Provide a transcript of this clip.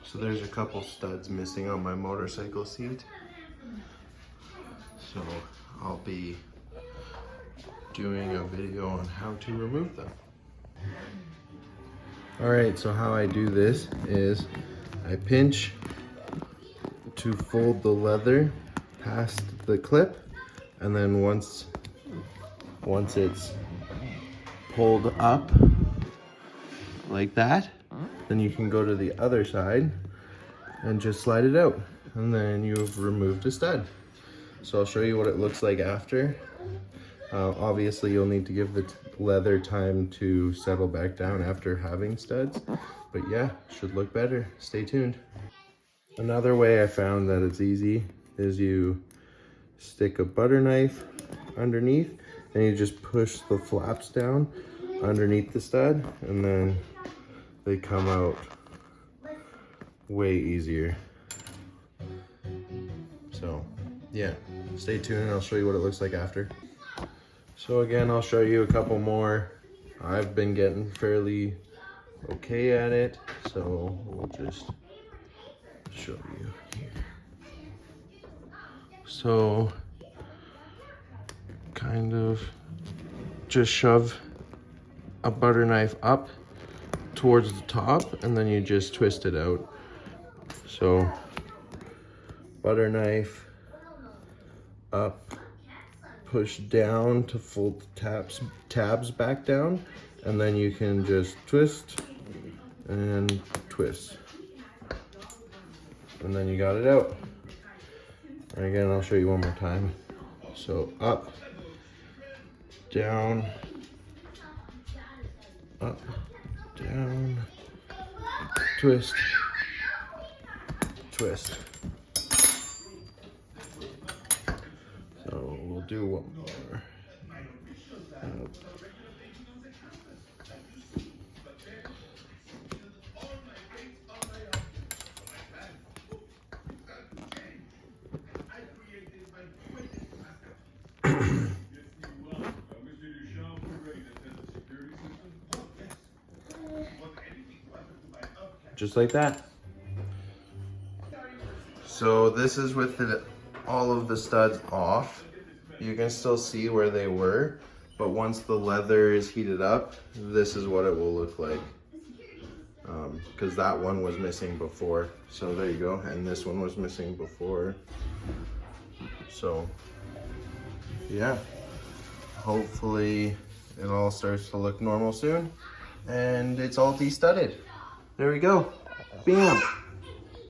So there's a couple studs missing on my motorcycle seat. So I'll be doing a video on how to remove them. Alright, so how I do this is I pinch to fold the leather past the clip, and then once it's pulled up like that, then you can go to the other side and just slide it out, and then you've removed a stud. So I'll show you what it looks like after. Obviously you'll need to give the leather time to settle back down after having studs, but yeah, should look better. Stay tuned. Another way I found that it's easy is you stick a butter knife underneath and you just push the flaps down underneath the stud, and then they come out way easier. So yeah, stay tuned and I'll show you what it looks like after. So again, I'll show you a couple more. I've been getting fairly okay at it, so we'll just show you here. So kind of just shove a butter knife up towards the top, and then you just twist it out. So butter knife up, push down to fold the tabs back down, and then you can just twist and twist, and then you got it out. And again, I'll show you one more time. So up, down, up, down, twist, twist. So we'll do one more. Just like that. So this is with all of the studs off. You can still see where they were, but once the leather is heated up, this is what it will look like. Because that one was missing before. So there you go. And this one was missing before. So yeah, hopefully it all starts to look normal soon. And it's all de-studded. There we go. Bam.